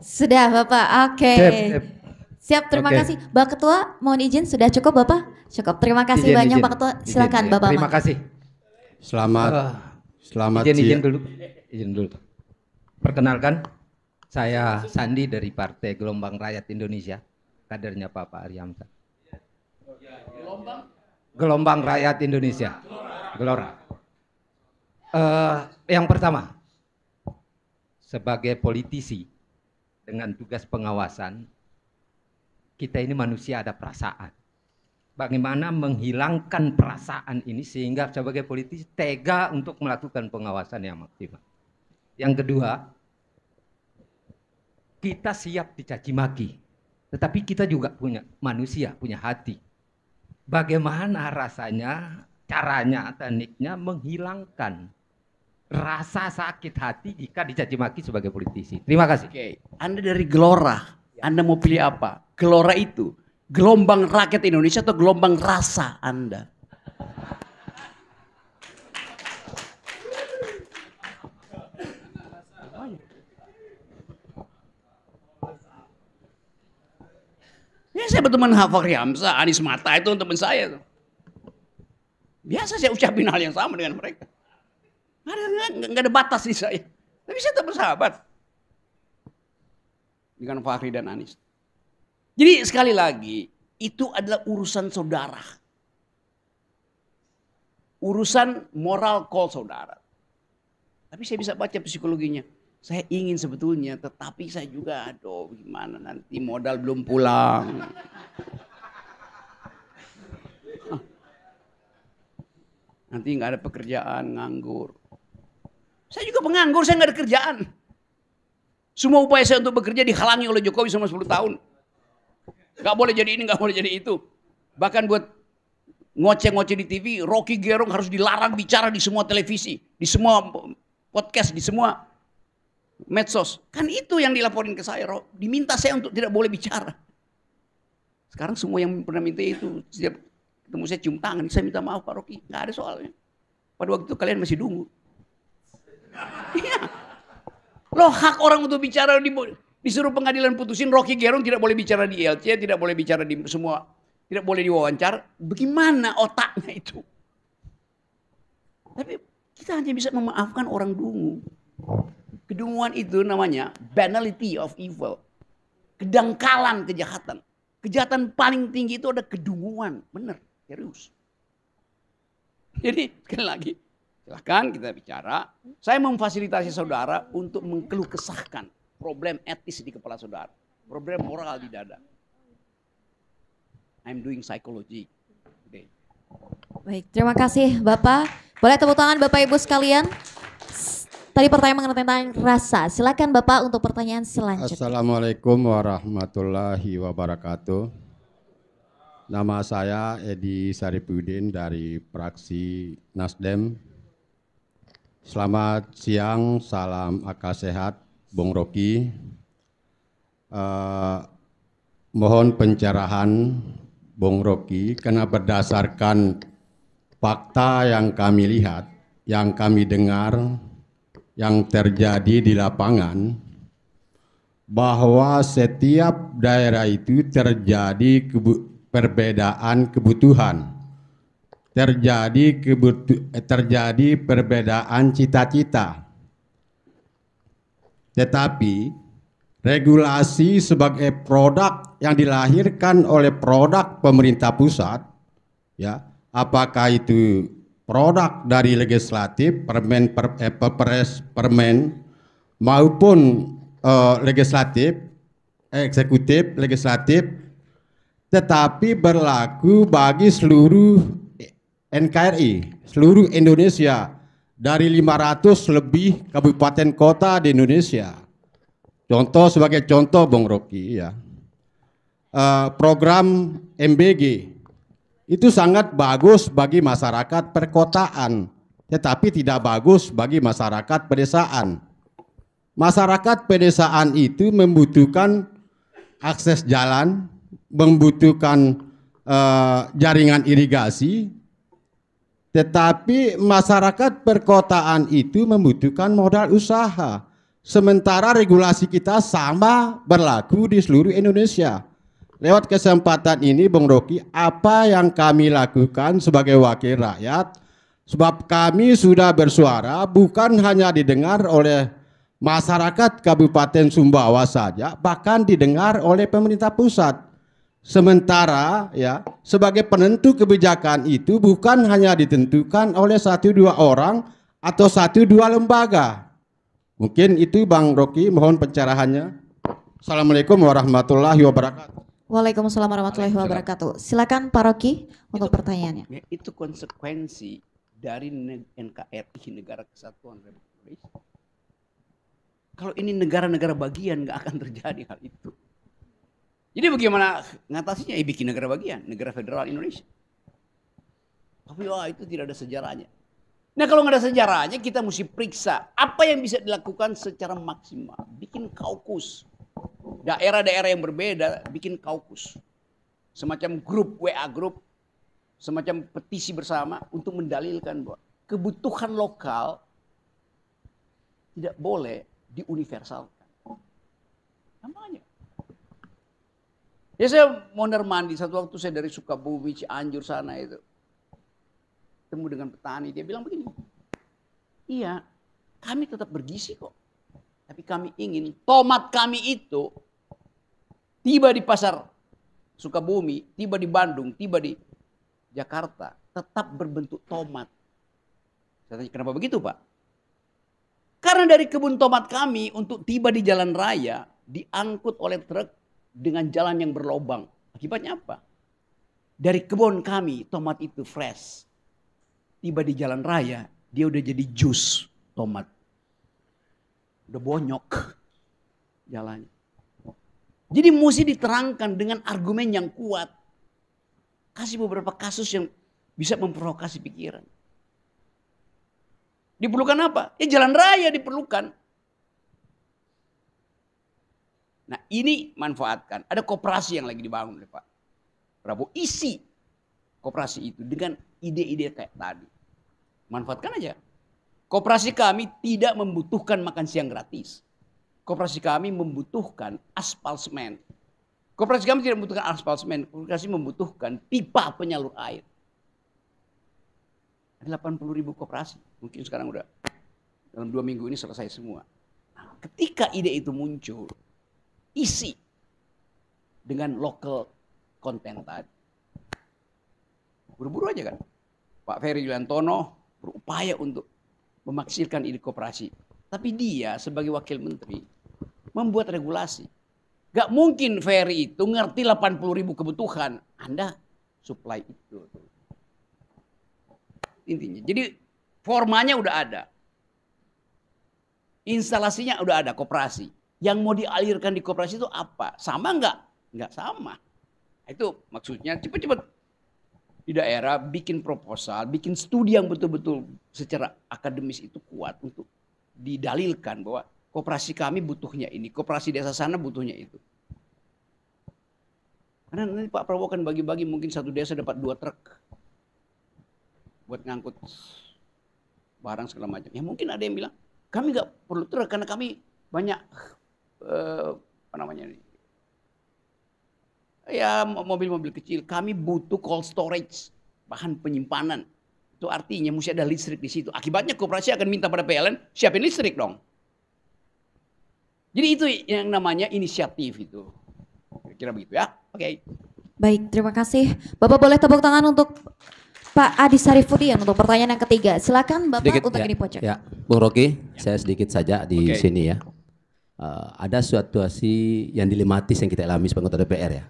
Sudah Bapak, oke. Sip. Siap, terima Oke. kasih. Pak Ketua, mohon izin sudah cukup Bapak? Cukup, terima kasih banyak Pak Ketua. Silakan Izin, Bapak. Terima kasih. Selamat Izin siang. dulu. Perkenalkan, saya Sandi dari Partai Gelombang Rakyat Indonesia, kadernya Bapak Aryamsa. Gelombang Rakyat Indonesia, Gelora. Yang pertama, sebagai politisi dengan tugas pengawasan, kita ini manusia ada perasaan. Bagaimana menghilangkan perasaan ini sehingga sebagai politisi tega untuk melakukan pengawasan yang maksimal. Yang kedua, kita siap dicaci maki, tetapi kita juga punya manusia, punya hati. Bagaimana rasanya, caranya, tekniknya menghilangkan rasa sakit hati jika dicaci maki sebagai politisi. Terima kasih. Oke, Anda dari Gelora, Anda mau pilih apa? Gelora itu gelombang rakyat Indonesia atau gelombang rasa Anda? Ya saya berteman Fachri Hamzah, Anies Mata itu teman saya. Biasa saya ucapin hal yang sama dengan mereka. Nggak ada batas di saya. Tapi saya tetap bersahabat dengan Fachri dan Anies. Jadi sekali lagi, itu adalah urusan saudara. Urusan moral call saudara. Tapi saya bisa baca psikologinya. Saya ingin sebetulnya, tetapi saya juga, aduh gimana nanti modal belum pulang. Nanti nggak ada pekerjaan, nganggur. Saya juga penganggur, saya nggak ada kerjaan. Semua upaya saya untuk bekerja dihalangi oleh Jokowi selama 10 tahun. Gak boleh jadi ini, gak boleh jadi itu. Bahkan buat ngoceh-ngoceh di TV, Rocky Gerung harus dilarang bicara di semua televisi, di semua podcast, di semua medsos. Kan itu yang dilaporin ke saya, diminta saya untuk tidak boleh bicara. Sekarang semua yang pernah minta itu, setiap ketemu saya cium tangan, saya minta maaf Pak Rocky, gak ada soalnya. Pada waktu itu kalian masih dungu. Iya. Loh hak orang untuk bicara disuruh pengadilan putusin Rocky Gerung tidak boleh bicara di ILC, tidak boleh bicara di semua, tidak boleh diwawancara. Bagaimana otaknya itu? Tapi kita hanya bisa memaafkan orang dungu. Kedunguan itu namanya banality of evil. Kedangkalan kejahatan. Kejahatan paling tinggi itu ada kedunguan. Benar, serius. Jadi sekali lagi, silahkan kita bicara. Saya memfasilitasi saudara untuk mengeluh kesahkan problem etis di kepala saudara. Problem moral di dada. I'm doing psychology today. Baik, terima kasih Bapak. Boleh tepuk tangan Bapak Ibu sekalian. Tadi pertanyaan mengenai tentang rasa. Silakan Bapak untuk pertanyaan selanjutnya. Assalamualaikum warahmatullahi wabarakatuh. Nama saya Edi Saripudin dari fraksi Nasdem. Selamat siang, salam akal sehat, Bung Rocky. Mohon pencerahan Bung Rocky karena berdasarkan fakta yang kami lihat, yang kami dengar, yang terjadi di lapangan, bahwa setiap daerah itu terjadi perbedaan kebutuhan, terjadi perbedaan cita-cita. Tetapi regulasi sebagai produk yang dilahirkan oleh produk pemerintah pusat, ya, apakah itu produk dari legislatif, permen maupun legislatif, eksekutif, legislatif, tetapi berlaku bagi seluruh NKRI, seluruh Indonesia, dari 500 lebih kabupaten kota di Indonesia. Contoh sebagai contoh Bung Rocky, ya, program MBG itu sangat bagus bagi masyarakat perkotaan, tetapi tidak bagus bagi masyarakat pedesaan. Masyarakat pedesaan itu membutuhkan akses jalan, membutuhkan jaringan irigasi, tetapi masyarakat perkotaan itu membutuhkan modal usaha. Sementara regulasi kita sama berlaku di seluruh Indonesia. Lewat kesempatan ini Bung Rocky, apa yang kami lakukan sebagai wakil rakyat, sebab kami sudah bersuara bukan hanya didengar oleh masyarakat Kabupaten Sumbawa saja, bahkan didengar oleh pemerintah pusat. Sementara ya, sebagai penentu kebijakan itu bukan hanya ditentukan oleh 1-2 orang atau 1-2 lembaga. Mungkin itu Bang Rocky, mohon pencerahannya. Assalamualaikum warahmatullahi wabarakatuh. Waalaikumsalam warahmatullahi wabarakatuh. Silakan Pak Rocky untuk pertanyaannya. Ya, itu konsekuensi dari NKRI, Negara Kesatuan Republik Indonesia. Kalau ini negara-negara bagian nggak akan terjadi hal itu. Jadi bagaimana ngatasinya? Bikin negara bagian, negara federal Indonesia. Tapi wah itu tidak ada sejarahnya. Nah kalau nggak ada sejarahnya kita mesti periksa apa yang bisa dilakukan secara maksimal. Bikin kaukus. Daerah-daerah yang berbeda bikin kaukus. Semacam grup WA grup. Semacam petisi bersama untuk mendalilkan bahwa kebutuhan lokal tidak boleh diuniversalkan. Namanya. Ya saya mondar mandi satu waktu saya dari Sukabumi, Cianjur sana itu. Ketemu dengan petani, dia bilang begini. Iya, kami tetap bergizi kok. Tapi kami ingin tomat kami itu tiba di pasar Sukabumi, tiba di Bandung, tiba di Jakarta, tetap berbentuk tomat. Saya tanya, kenapa begitu Pak? Karena dari kebun tomat kami untuk tiba di jalan raya, diangkut oleh truk dengan jalan yang berlobang. Akibatnya apa? Dari kebun kami, tomat itu fresh. Tiba di jalan raya, dia udah jadi jus tomat. Udah bonyok jalannya. Jadi mesti diterangkan dengan argumen yang kuat. Kasih beberapa kasus yang bisa memprovokasi pikiran. Diperlukan apa? Ya jalan raya diperlukan. Nah ini manfaatkan. Ada koperasi yang lagi dibangun oleh Pak Prabowo. Isi koperasi itu dengan ide-ide kayak tadi. Manfaatkan aja. Koperasi kami tidak membutuhkan makan siang gratis. Koperasi kami membutuhkan aspal semen. Koperasi kami tidak membutuhkan aspal semen. Koperasi membutuhkan pipa penyalur air. Ada 80.000 koperasi. Mungkin sekarang udah dalam 2 minggu ini selesai semua. Nah, ketika ide itu muncul, isi dengan local content tadi. Buru-buru aja kan. Pak Ferry Yuliantono berupaya untuk memaksirkan ide koperasi. Tapi dia sebagai wakil menteri membuat regulasi. Gak mungkin Ferry itu ngerti 80.000 kebutuhan. Anda supply itu. Intinya. Jadi formanya udah ada. Instalasinya udah ada koperasi. Yang mau dialirkan di koperasi itu apa? Sama nggak? Nggak sama. Itu maksudnya cepet-cepet di daerah bikin proposal, bikin studi yang betul-betul secara akademis itu kuat untuk didalilkan bahwa koperasi kami butuhnya ini, koperasi desa sana butuhnya itu. Karena nanti Pak Prabowo akan bagi-bagi mungkin satu desa dapat 2 truk buat ngangkut barang segala macam. Ya mungkin ada yang bilang kami nggak perlu truk karena kami banyak apa namanya ini. Ya mobil-mobil kecil, kami butuh cold storage, bahan penyimpanan. Itu artinya mesti ada listrik di situ. Akibatnya koperasi akan minta pada PLN, siapin listrik dong. Jadi itu yang namanya inisiatif itu. Kira-kira begitu ya. Oke. Baik, terima kasih. Bapak boleh tepuk tangan untuk Pak Adi Sarifuddin untuk pertanyaan yang ketiga. Silakan Bapak Sedikit, untuk ya, ini pojok. Ya, Bung Rocky, saya sedikit saja di sini ya. Ada situasi yang dilematis yang kita alami sebagai anggota DPR ya.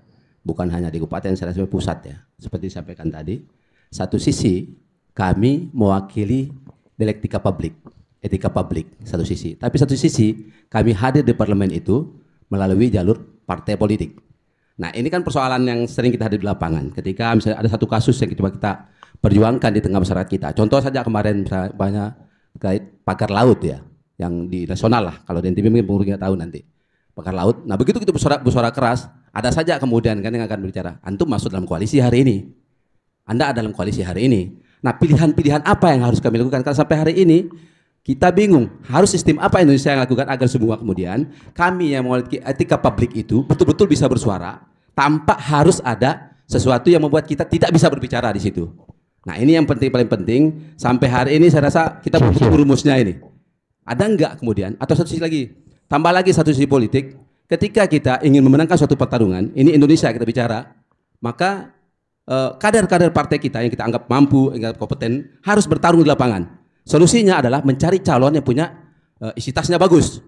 Bukan hanya di kabupaten, saya rasa pusat ya. Seperti disampaikan tadi, satu sisi kami mewakili dialektika publik, etika publik satu sisi. Tapi satu sisi kami hadir di parlemen itu melalui jalur partai politik. Nah ini kan persoalan yang sering kita hadir di lapangan. Ketika misalnya ada satu kasus yang coba kita perjuangkan di tengah masyarakat kita. Contoh saja kemarin misalnya banyak terkait pagar laut ya, yang di nasional lah. Kalau di NTB mungkin pengurunya tahu nanti. Pagar laut. Nah begitu kita bersuara keras, ada saja kemudian kan yang akan berbicara, antum masuk dalam koalisi hari ini. Anda ada dalam koalisi hari ini. Nah pilihan-pilihan apa yang harus kami lakukan? Karena sampai hari ini Kita bingung, harus sistem apa Indonesia yang lakukan agar semua kemudian kami yang memiliki etika publik itu betul-betul bisa bersuara tanpa harus ada sesuatu yang membuat kita tidak bisa berbicara di situ. Nah ini yang paling penting, sampai hari ini saya rasa kita butuh rumusnya ini. Ada enggak kemudian, atau satu sisi lagi, tambah lagi satu sisi politik, ketika kita ingin memenangkan suatu pertarungan, ini Indonesia kita bicara, maka kader-kader partai kita yang kita anggap mampu, yang anggap kompeten, harus bertarung di lapangan. Solusinya adalah mencari calon yang punya isi tasnya bagus.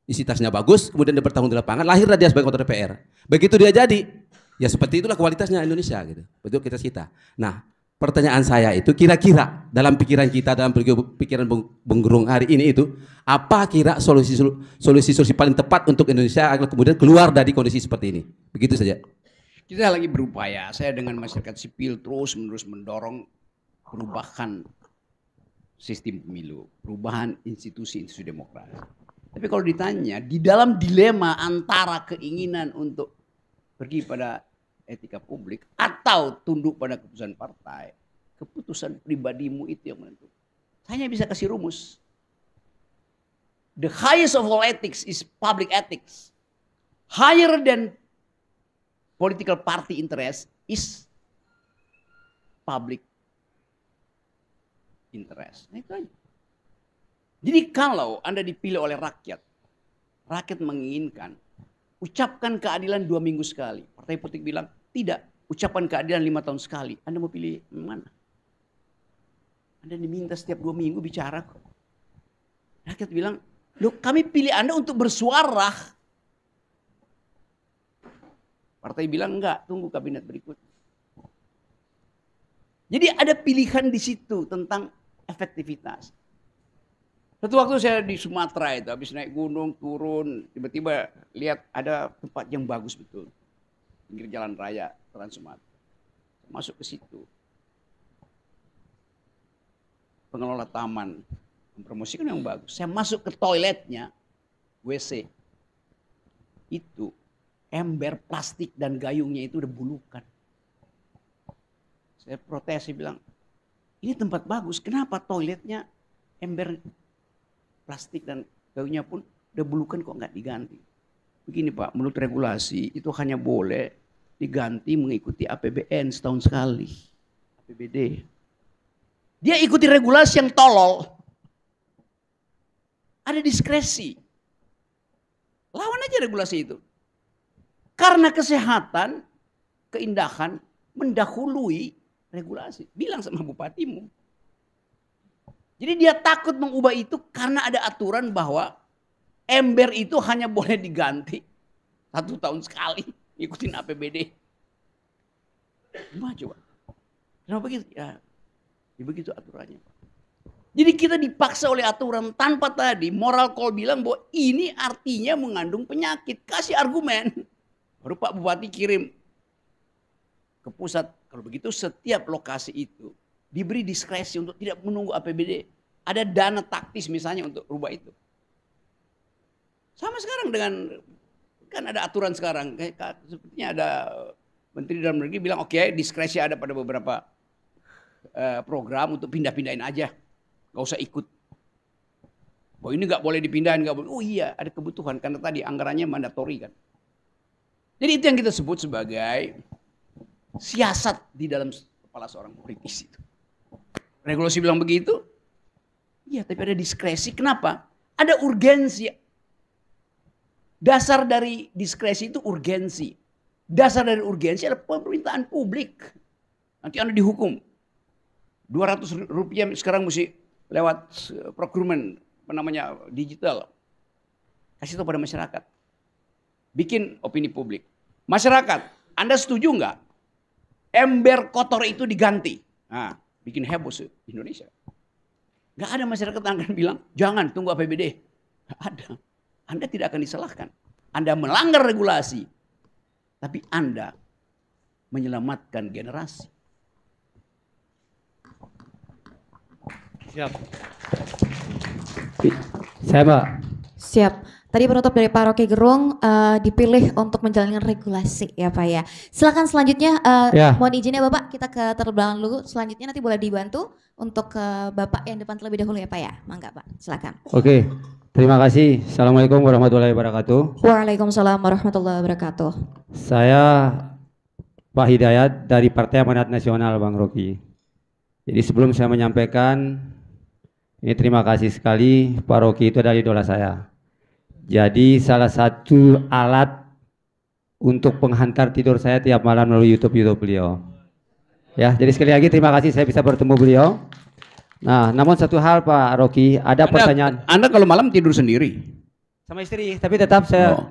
Isi tasnya bagus, kemudian dia bertarung di lapangan, lahirlah dia sebagai ketua DPR. Begitu dia jadi, ya seperti itulah kualitasnya Indonesia gitu. Betul kita. Nah, pertanyaan saya itu kira-kira dalam pikiran kita, dalam pikiran Bung Gerung hari ini itu, apa kira solusi paling tepat untuk Indonesia agar kemudian keluar dari kondisi seperti ini? Begitu saja. Kita lagi berupaya, saya dengan masyarakat sipil terus-menerus mendorong perubahan sistem pemilu, perubahan institusi-institusi demokrasi. Tapi kalau ditanya, di dalam dilema antara keinginan untuk pergi pada etika publik atau tunduk pada keputusan partai, keputusan pribadimu itu yang menentukan. Saya hanya bisa kasih rumus. The highest of all ethics is public ethics. Higher than political party interest is public interest. Nah, itu aja. Jadi kalau Anda dipilih oleh rakyat, rakyat menginginkan, ucapkan keadilan 2 minggu sekali. Partai politik bilang, tidak, ucapkan keadilan 5 tahun sekali. Anda mau pilih mana? Anda diminta setiap 2 minggu bicara kok. Rakyat bilang, loh kami pilih Anda untuk bersuara. Partai bilang enggak, tunggu kabinet berikutnya. Jadi ada pilihan di situ tentang efektivitas. Satu waktu saya di Sumatera itu, habis naik gunung, turun, tiba-tiba lihat ada tempat yang bagus betul. Pinggir jalan raya Trans Sumatera. Masuk ke situ. Pengelola taman mempromosikan yang bagus. Saya masuk ke toiletnya, WC. Itu ember plastik dan gayungnya itu udah bulukan. Saya protes, saya bilang, ini tempat bagus, kenapa toiletnya ember plastik dan gayungnya pun udah bulukan kok nggak diganti? Begini Pak, menurut regulasi itu hanya boleh diganti mengikuti APBN setahun sekali. APBD. Dia ikuti regulasi yang tolol. Ada diskresi. Lawan aja regulasi itu. Karena kesehatan, keindahan mendahului regulasi. Bilang sama bupatimu. Jadi dia takut mengubah itu karena ada aturan bahwa ember itu hanya boleh diganti 1 tahun sekali. Ikutin APBD. Gimana coba? Kenapa begitu? Ya begitu aturannya. Jadi kita dipaksa oleh aturan tanpa tadi moral call bilang bahwa ini artinya mengandung penyakit. Kasih argumen. Baru Pak Bupati kirim ke pusat. Kalau begitu setiap lokasi itu diberi diskresi untuk tidak menunggu APBD. Ada dana taktis misalnya untuk rubah itu. Sama sekarang dengan, kan ada aturan sekarang. Sepertinya ada Menteri Dalam Negeri bilang oke, diskresi ada pada beberapa program untuk pindah-pindahin aja. Gak usah ikut. Bahwa ini gak boleh dipindahin, gak boleh. Oh iya, ada kebutuhan karena tadi anggarannya mandatori kan. Jadi itu yang kita sebut sebagai siasat di dalam kepala seorang politisi itu. Regulasi bilang begitu. Iya, tapi ada diskresi. Kenapa? Ada urgensi. Dasar dari diskresi itu urgensi. Dasar dari urgensi adalah pemerintahan publik. Nanti Anda dihukum. Rp200 sekarang mesti lewat procurement, digital. Kasih tahu pada masyarakat. Bikin opini publik. Masyarakat, Anda setuju nggak? Ember kotor itu diganti. Nah, bikin heboh Indonesia. Nggak ada masyarakat yang akan bilang, jangan tunggu APBD. Nggak ada. Anda tidak akan disalahkan. Anda melanggar regulasi. Tapi Anda menyelamatkan generasi. Siap. Saya Pak. Siap. Tadi penutup dari Pak Rocky Gerung dipilih untuk menjalankan regulasi ya Pak ya. Silakan selanjutnya Ya. mohon izinnya Bapak kita ke terbelakang dulu. Selanjutnya nanti boleh dibantu untuk ke Bapak yang depan terlebih dahulu ya Pak ya. Mangga Pak, silakan. Oke, terima kasih. Assalamualaikum warahmatullahi wabarakatuh. Waalaikumsalam warahmatullahi wabarakatuh. Saya Pak Hidayat dari Partai Amanat Nasional Bang Rocky. Jadi sebelum saya menyampaikan, ini terima kasih sekali Pak Rocky itu adalah idola saya. Jadi salah satu alat untuk penghantar tidur saya tiap malam melalui YouTube beliau. Ya, jadi sekali lagi terima kasih saya bisa bertemu beliau. Nah, namun satu hal Pak Rocky, ada pertanyaan. Anda kalau malam tidur sendiri? Sama istri, tapi tetap saya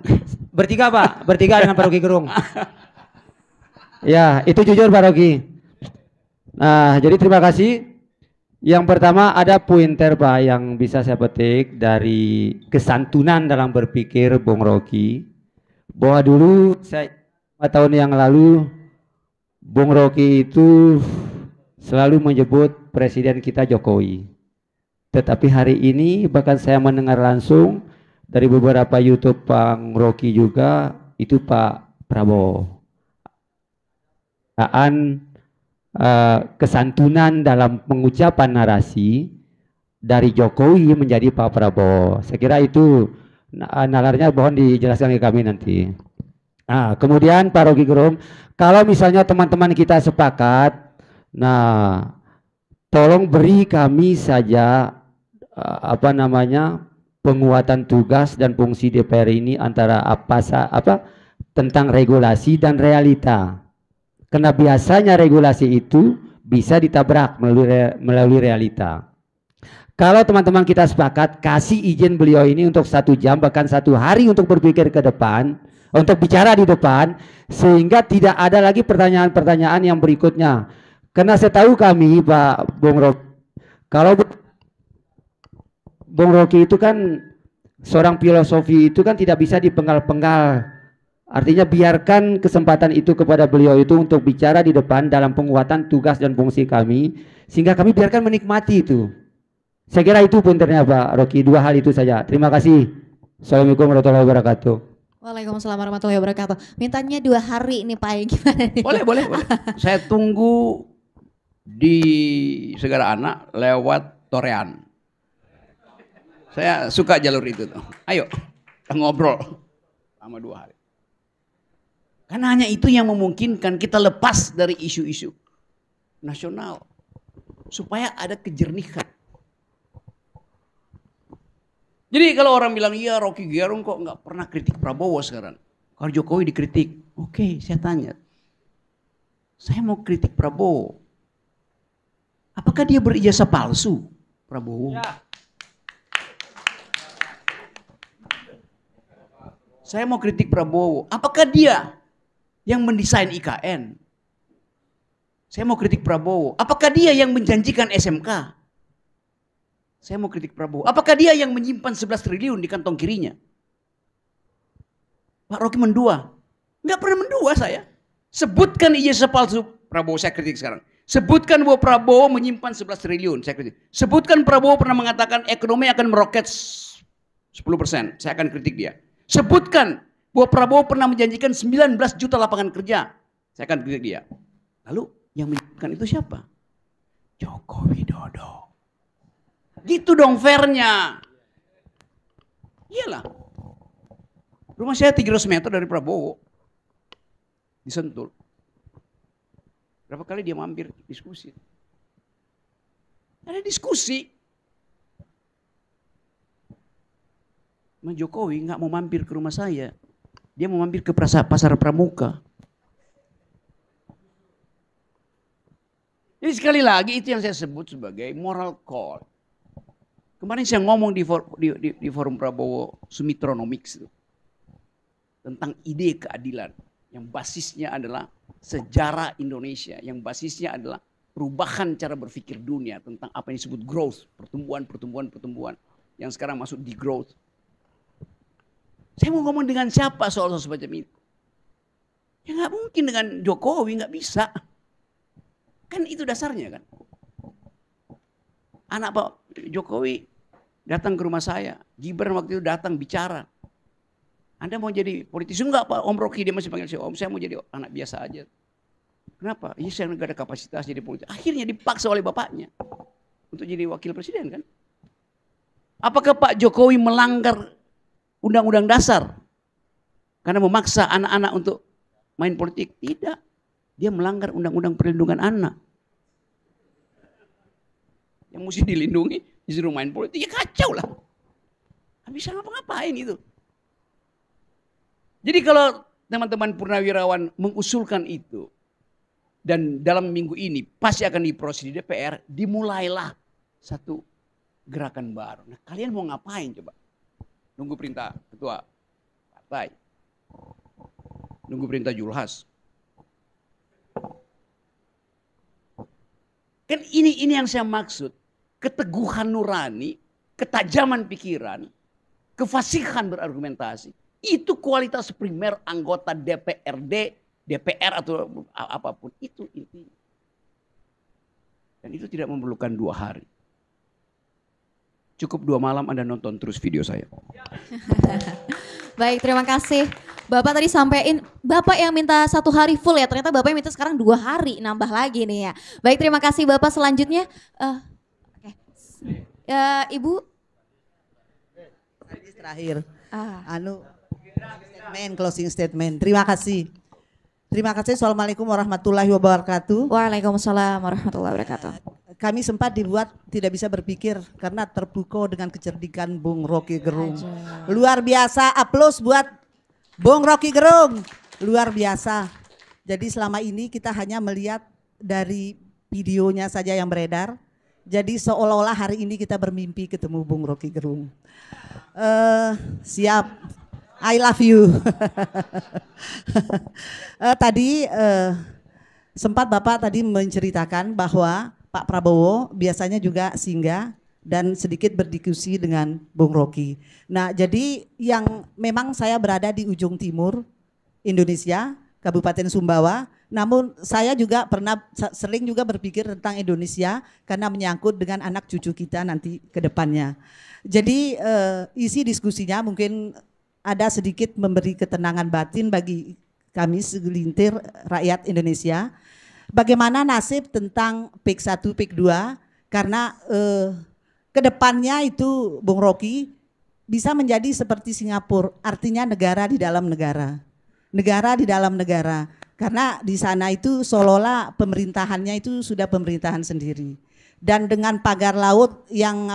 bertiga Pak, bertiga dengan Pak Rocky Gerung. Ya, itu jujur Pak Rocky. Nah, jadi terima kasih. Yang pertama ada pointer Pak yang bisa saya petik dari kesantunan dalam berpikir Bung Rocky. Bahwa dulu saya 5 tahun yang lalu Bung Rocky itu selalu menyebut Presiden kita Jokowi. Tetapi hari ini bahkan saya mendengar langsung dari beberapa YouTube Bang Rocky juga itu Pak Prabowo. Kesantunan dalam pengucapan narasi dari Jokowi menjadi Pak Prabowo. Saya kira itu nalarnya mohon dijelaskan ke kami nanti. Nah, kemudian Pak Rocky Gerung, kalau misalnya teman-teman kita sepakat, nah tolong beri kami saja penguatan tugas dan fungsi DPR ini antara tentang regulasi dan realita. Karena biasanya regulasi itu bisa ditabrak melalui realita. Kalau teman-teman kita sepakat kasih izin beliau ini untuk 1 jam bahkan 1 hari untuk berpikir ke depan, untuk bicara di depan, sehingga tidak ada lagi pertanyaan-pertanyaan yang berikutnya. Karena saya tahu kami Pak Bung Rocky, kalau Bung Rocky itu kan seorang filosofi itu kan tidak bisa dipenggal-penggal. Artinya biarkan kesempatan itu kepada beliau itu untuk bicara di depan dalam penguatan tugas dan fungsi kami, sehingga kami biarkan menikmati itu. Saya kira itu pointernya Pak Rocky, 2 hal itu saja. Terima kasih. Assalamualaikum warahmatullahi wabarakatuh. Waalaikumsalam warahmatullahi wabarakatuh. Mintanya 2 hari nih Pak, gimana nih? Boleh. Saya tunggu di Segara Anak lewat Torean. Saya suka jalur itu tuh. Ayo, kita ngobrol sama 2 hari. Karena hanya itu yang memungkinkan kita lepas dari isu-isu nasional. Supaya ada kejernihan. Jadi kalau orang bilang, iya Rocky Gerung kok nggak pernah kritik Prabowo sekarang. Kalau Jokowi dikritik, oke, saya tanya. Saya mau kritik Prabowo. Apakah dia berijazah palsu, Prabowo? Ya. Saya mau kritik Prabowo. Apakah dia yang mendesain IKN? Saya mau kritik Prabowo. Apakah dia yang menjanjikan SMK? Saya mau kritik Prabowo. Apakah dia yang menyimpan 11 triliun di kantong kirinya? Pak Rocky mendua. Enggak pernah mendua saya. Sebutkan ijazah palsu Prabowo, saya kritik sekarang. Sebutkan bahwa Prabowo menyimpan 11 triliun, saya kritik. Sebutkan Prabowo pernah mengatakan ekonomi akan meroket 10%, saya akan kritik dia. Sebutkan bahwa Prabowo pernah menjanjikan 19 juta lapangan kerja, saya akan kritik dia. Lalu yang menyebutkan itu siapa? Joko Widodo. Gitu dong fairnya. Iyalah. Rumah saya 300 meter dari Prabowo. Di Sentul. Berapa kali dia mampir diskusi. Ada diskusi. Mas Jokowi nggak mau mampir ke rumah saya. Dia mau mampir ke pasar Pramuka. Jadi sekali lagi itu yang saya sebut sebagai moral code. Kemarin saya ngomong di forum Prabowo Sumitronomics itu. Tentang ide keadilan. Yang basisnya adalah sejarah Indonesia. Yang basisnya adalah perubahan cara berpikir dunia. Tentang apa yang disebut growth. Pertumbuhan. Yang sekarang masuk di growth. Saya mau ngomong dengan siapa soal semacam itu? Ya nggak mungkin dengan Jokowi, nggak bisa. Kan itu dasarnya kan. Anak Pak Jokowi datang ke rumah saya. Gibran waktu itu datang bicara. Anda mau jadi politisi? Enggak Pak, Om Rocky, dia masih panggil saya Om, saya mau jadi anak biasa aja. Kenapa? Iya saya nggak ada kapasitas jadi politisi. Akhirnya dipaksa oleh bapaknya untuk jadi wakil presiden kan. Apakah Pak Jokowi melanggar Undang-Undang Dasar karena memaksa anak-anak untuk main politik? Tidak. Dia melanggar Undang-Undang Perlindungan Anak. Yang mesti dilindungi, disuruh main politik, ya kacau lah. Nggak bisa ngapa-ngapain itu. Jadi kalau teman-teman purnawirawan mengusulkan itu, dan dalam minggu ini pasti akan diproses di DPR, dimulailah satu gerakan baru. Nah kalian mau ngapain coba? Nunggu perintah ketua partai. Nunggu perintah Julhas. Kan ini yang saya maksud. Keteguhan nurani, ketajaman pikiran, kefasihan berargumentasi. Itu kualitas primer anggota DPRD, DPR atau apapun. Itu intinya. Dan itu tidak memerlukan 2 hari. Cukup 2 malam Anda nonton terus video saya. Baik, terima kasih. Bapak tadi sampein, Bapak yang minta 1 hari full ya, ternyata Bapak yang minta sekarang 2 hari, nambah lagi nih ya. Baik, terima kasih Bapak. Selanjutnya, Ibu. Terakhir, closing statement. Terima kasih. Terima kasih. Assalamualaikum warahmatullahi wabarakatuh. Waalaikumsalam warahmatullahi wabarakatuh. Kami sempat dibuat tidak bisa berpikir karena terpukau dengan kecerdikan Bung Rocky Gerung. Luar biasa, aplaus buat Bung Rocky Gerung. Luar biasa. Jadi selama ini kita hanya melihat dari videonya saja yang beredar. Jadi seolah-olah hari ini kita bermimpi ketemu Bung Rocky Gerung. Siap. I love you. Tadi sempat Bapak tadi menceritakan bahwa Pak Prabowo biasanya juga singgah dan sedikit berdiskusi dengan Bung Rocky. Nah jadi yang memang saya berada di ujung timur Indonesia, Kabupaten Sumbawa. Namun saya juga sering juga berpikir tentang Indonesia karena menyangkut dengan anak cucu kita nanti ke depannya. Jadi isi diskusinya mungkin ada sedikit memberi ketenangan batin bagi kami segelintir rakyat Indonesia. Bagaimana nasib tentang PIK 1, PIK 2 karena kedepannya itu Bung Rocky bisa menjadi seperti Singapura, artinya negara di dalam negara. Negara di dalam negara. Karena di sana itu seolah-olah pemerintahannya itu sudah pemerintahan sendiri. Dan dengan pagar laut yang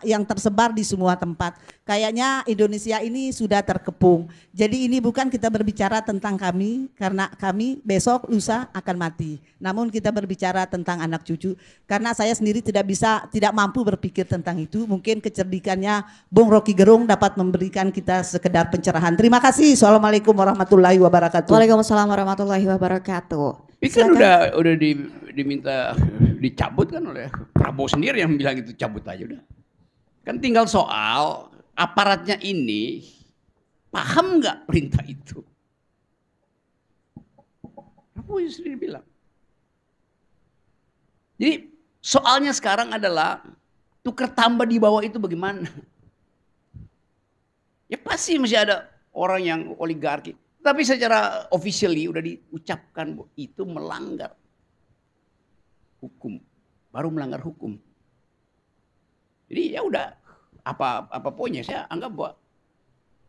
yang tersebar di semua tempat. Kayaknya Indonesia ini sudah terkepung. Jadi ini bukan kita berbicara tentang kami karena kami besok lusa akan mati. Namun kita berbicara tentang anak cucu karena saya sendiri tidak mampu berpikir tentang itu. Mungkin kecerdikannya Bung Rocky Gerung dapat memberikan kita sekedar pencerahan. Terima kasih. Assalamualaikum warahmatullahi wabarakatuh. Waalaikumsalam warahmatullahi wabarakatuh. Ini kan udah diminta dicabut kan oleh Prabowo sendiri yang bilang itu cabut aja udah. Kan tinggal soal aparatnya ini paham nggak perintah itu. Prabowo sendiri bilang. Jadi soalnya sekarang adalah tukar tambah di bawah itu bagaimana? Ya pasti masih ada orang yang oligarki. Tapi secara officially udah diucapkan bahwa itu melanggar hukum, baru melanggar hukum. Jadi ya udah apa poinnya saya anggap bahwa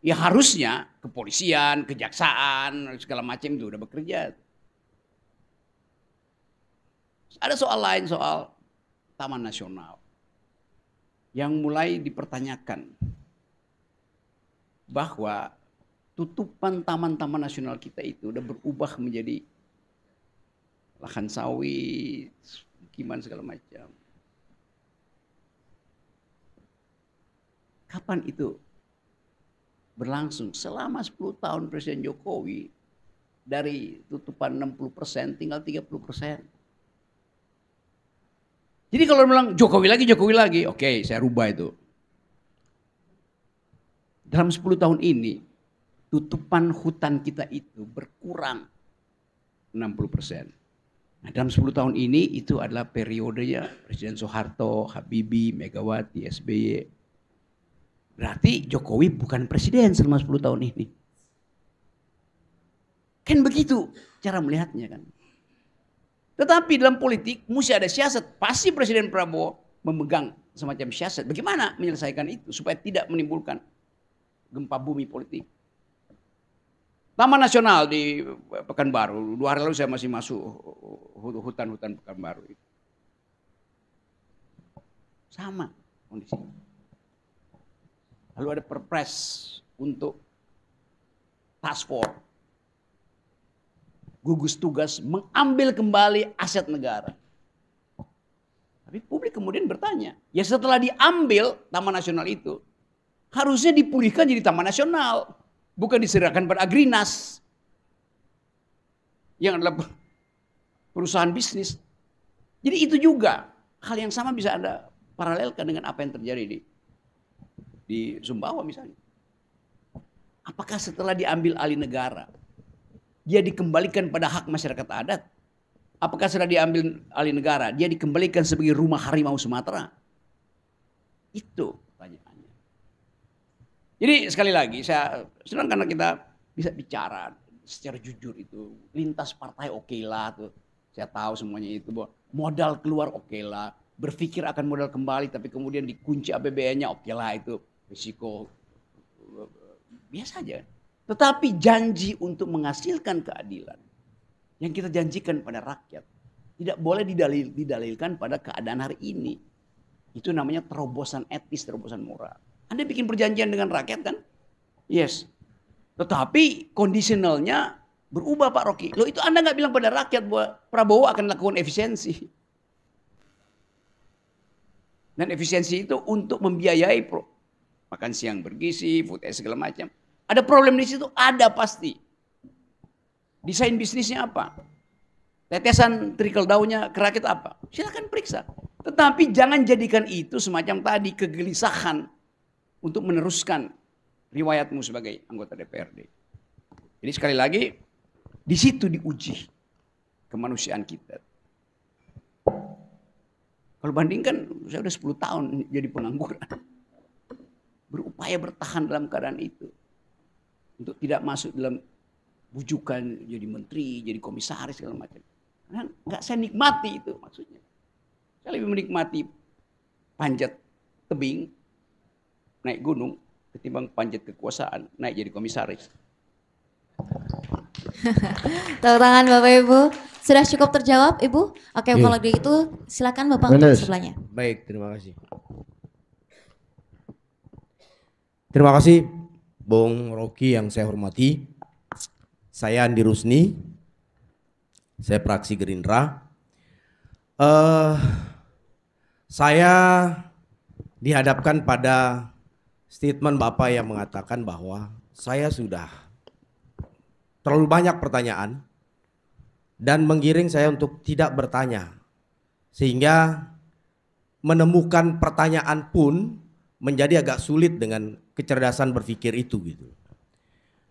ya harusnya kepolisian, kejaksaan, segala macam itu udah bekerja. Ada soal lain soal Taman Nasional yang mulai dipertanyakan bahwa tutupan taman-taman nasional kita itu udah berubah menjadi lahan sawit, pemukiman segala macam. Kapan itu berlangsung? Selama 10 tahun Presiden Jokowi dari tutupan 60% tinggal 30%. Jadi kalau bilang Jokowi lagi, oke saya rubah itu. Dalam 10 tahun ini tutupan hutan kita itu berkurang 60%. Nah, dalam 10 tahun ini itu adalah periodenya Presiden Soeharto, Habibie, Megawati, SBY. Berarti Jokowi bukan presiden selama 10 tahun ini. Kan begitu cara melihatnya kan. Tetapi dalam politik mesti ada siasat. Pasti Presiden Prabowo memegang semacam siasat. Bagaimana menyelesaikan itu supaya tidak menimbulkan gempa bumi politik. Taman Nasional di Pekanbaru, 2 hari lalu saya masih masuk hutan-hutan Pekanbaru itu. Sama kondisinya. Lalu ada perpres untuk task force, gugus tugas mengambil kembali aset negara. Tapi publik kemudian bertanya, ya setelah diambil Taman Nasional itu, harusnya dipulihkan jadi Taman Nasional. Bukan diserahkan pada Agrinas. Yang adalah perusahaan bisnis. Jadi itu juga hal yang sama bisa Anda paralelkan dengan apa yang terjadi di Sumbawa misalnya. Apakah setelah diambil alih negara, dia dikembalikan pada hak masyarakat adat? Apakah setelah diambil alih negara, dia dikembalikan sebagai rumah harimau Sumatera? Itu pertanyaannya. Jadi sekali lagi saya senang karena kita bisa bicara secara jujur itu. Lintas partai oke lah tuh. Saya tahu semuanya itu. Modal keluar oke lah. Berpikir akan modal kembali tapi kemudian dikunci APBN-nya oke lah itu. Risiko biasa aja. Tetapi janji untuk menghasilkan keadilan yang kita janjikan pada rakyat tidak boleh didalilkan pada keadaan hari ini. Itu namanya terobosan etis, terobosan moral. Anda bikin perjanjian dengan rakyat kan? Yes. Tetapi kondisionalnya berubah Pak Rocky. Loh itu Anda nggak bilang pada rakyat bahwa Prabowo akan lakukan efisiensi. Dan efisiensi itu untuk membiayai makan siang bergizi, food segala macam. Ada problem di situ? Ada pasti. Desain bisnisnya apa? Tetesan trickle down-nya ke rakyat apa? Silakan periksa. Tetapi jangan jadikan itu semacam tadi kegelisahan untuk meneruskan riwayatmu sebagai anggota DPRD. Jadi sekali lagi, di situ diuji kemanusiaan kita. Kalau bandingkan, saya udah 10 tahun jadi pengangguran. Berupaya bertahan dalam keadaan itu. Untuk tidak masuk dalam bujukan jadi menteri, jadi komisaris, segala macam. Karena nggak saya nikmati itu maksudnya. Saya lebih menikmati panjat tebing, naik gunung, ketimbang panjat kekuasaan, naik jadi komisaris. Tepuk tangan Bapak Ibu. Sudah cukup terjawab Ibu? Oke, kalau gitu silakan Bapak untuk sebelahnya. Baik, terima kasih. Terima kasih Bung Rocky yang saya hormati. Saya Andi Rusni. Saya fraksi Gerindra. Saya dihadapkan pada statement Bapak yang mengatakan bahwa saya sudah terlalu banyak pertanyaan dan menggiring saya untuk tidak bertanya. Sehingga menemukan pertanyaan pun menjadi agak sulit dengan kecerdasan berpikir itu gitu.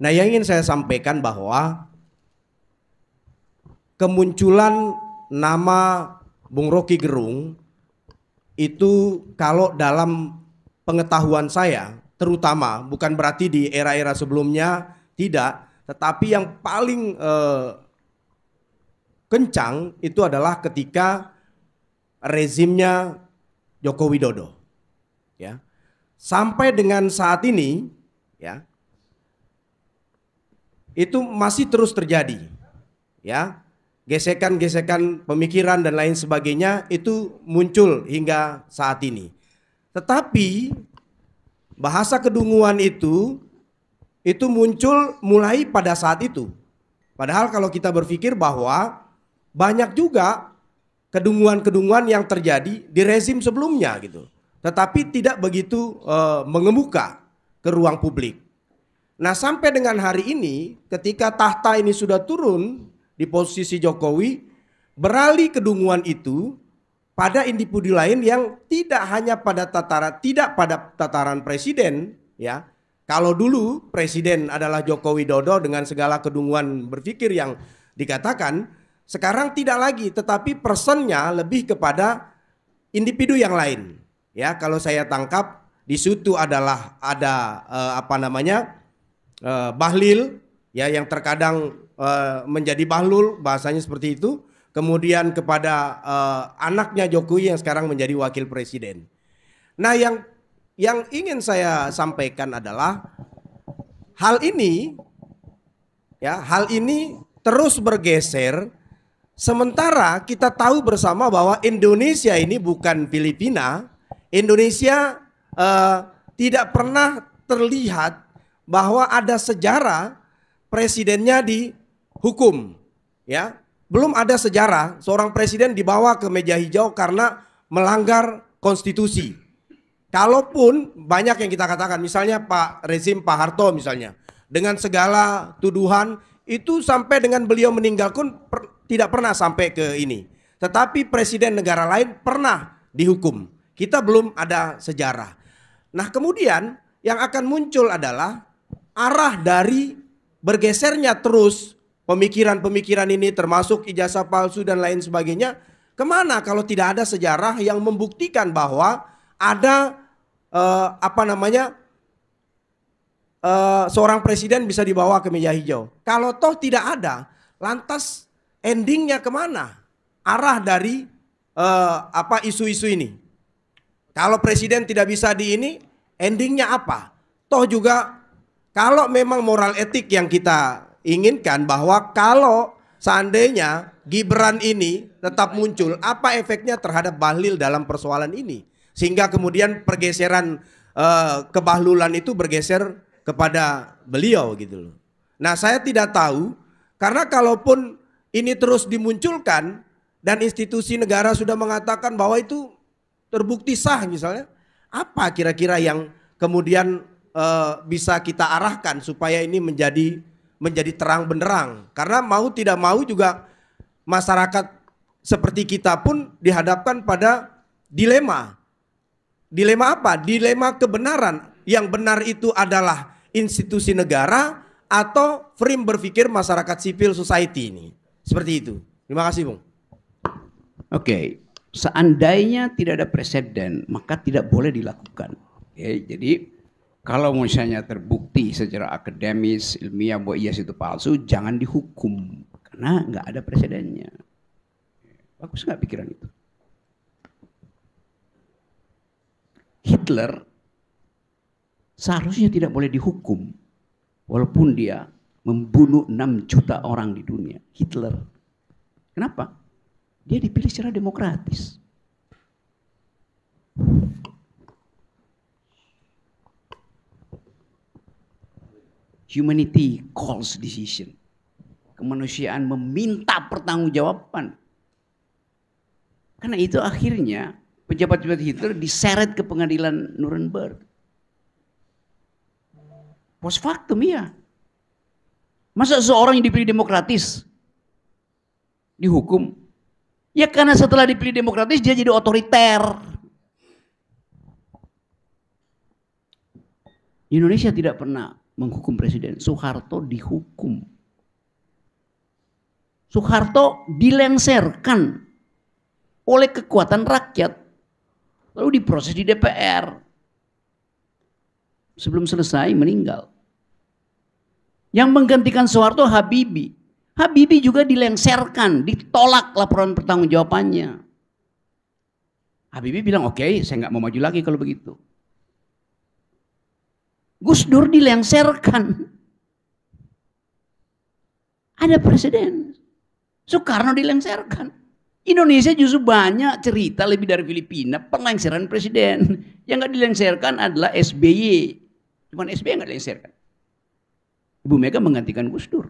Nah, yang ingin saya sampaikan bahwa kemunculan nama Bung Rocky Gerung itu kalau dalam pengetahuan saya, terutama bukan berarti di era-era sebelumnya tidak, tetapi yang paling kencang itu adalah ketika rezimnya Joko Widodo. Ya. Sampai dengan saat ini, ya, itu masih terus terjadi. Ya. Gesekan-gesekan pemikiran dan lain sebagainya itu muncul hingga saat ini. Tetapi bahasa kedunguan itu muncul mulai pada saat itu. Padahal kalau kita berpikir bahwa banyak juga kedunguan-kedunguan yang terjadi di rezim sebelumnya gitu. Tetapi tidak begitu mengemuka ke ruang publik. Nah, sampai dengan hari ini ketika tahta ini sudah turun di posisi Jokowi, beralih kedunguan itu pada individu lain yang tidak hanya pada tataran presiden, ya. Kalau dulu presiden adalah Joko Widodo dengan segala kedunguan berpikir yang dikatakan, sekarang tidak lagi, tetapi personnya lebih kepada individu yang lain. Ya, kalau saya tangkap Di situ adalah ada Bahlil ya yang terkadang menjadi Bahlul, bahasanya seperti itu. Kemudian kepada anaknya Jokowi yang sekarang menjadi wakil presiden. Nah, yang ingin saya sampaikan adalah hal ini terus bergeser. Sementara kita tahu bersama bahwa Indonesia ini bukan Filipina. Indonesia tidak pernah terlihat bahwa ada sejarah presidennya dihukum, ya. Belum ada sejarah seorang presiden dibawa ke meja hijau karena melanggar konstitusi. Kalaupun banyak yang kita katakan, misalnya rezim Pak Harto misalnya, dengan segala tuduhan itu sampai dengan beliau meninggal pun tidak pernah sampai ke ini. Tetapi presiden negara lain pernah dihukum. Kita belum ada sejarah. Nah, kemudian yang akan muncul adalah arah dari bergesernya terus pemikiran-pemikiran ini, termasuk ijazah palsu dan lain sebagainya. Kemana kalau tidak ada sejarah yang membuktikan bahwa ada seorang presiden bisa dibawa ke meja hijau. Kalau toh tidak ada, lantas endingnya kemana? Arah dari isu-isu ini. Kalau presiden tidak bisa endingnya apa? Toh juga kalau memang moral etik yang kita inginkan bahwa kalau seandainya Gibran ini tetap muncul, apa efeknya terhadap Bahlil dalam persoalan ini? Sehingga kemudian pergeseran kebahlulan itu bergeser kepada beliau gitu loh. Nah, saya tidak tahu karena kalaupun ini terus dimunculkan dan institusi negara sudah mengatakan bahwa itu terbukti sah misalnya, apa kira-kira yang kemudian bisa kita arahkan supaya ini menjadi terang benderang? Karena mau tidak mau juga masyarakat seperti kita pun dihadapkan pada dilema. Dilema apa? Dilema kebenaran. Yang benar itu adalah institusi negara atau frame berpikir masyarakat sipil society ini. Seperti itu. Terima kasih, Bung. Oke, seandainya tidak ada presiden, maka tidak boleh dilakukan. Oke, jadi kalau misalnya terbukti secara akademis, ilmiah bahwa IAS itu palsu, jangan dihukum. Karena nggak ada presidennya. Bagus nggak pikiran itu? Hitler seharusnya tidak boleh dihukum. Walaupun dia membunuh 6 juta orang di dunia. Hitler. Kenapa? Dia dipilih secara demokratis. Humanity calls decision. Kemanusiaan meminta pertanggungjawaban. Karena itu akhirnya pejabat-pejabat Hitler diseret ke pengadilan Nuremberg. Post factum ya. Masa seorang yang dipilih demokratis dihukum? Ya karena setelah dipilih demokratis dia jadi otoriter. Indonesia tidak pernah menghukum presiden. Soeharto dihukum. Soeharto dilengserkan oleh kekuatan rakyat. Lalu diproses di DPR. Sebelum selesai meninggal. Yang menggantikan Soeharto Habibie. Habibie juga dilengserkan, ditolak laporan pertanggungjawabannya. Habibie bilang, oke, saya nggak mau maju lagi kalau begitu. Gus Dur dilengserkan. Ada presiden. Soekarno dilengserkan. Indonesia justru banyak cerita lebih dari Filipina pelengseran presiden. Yang nggak dilengserkan adalah SBY. Cuman SBY nggak dilengserkan. Ibu Mega menggantikan Gus Dur.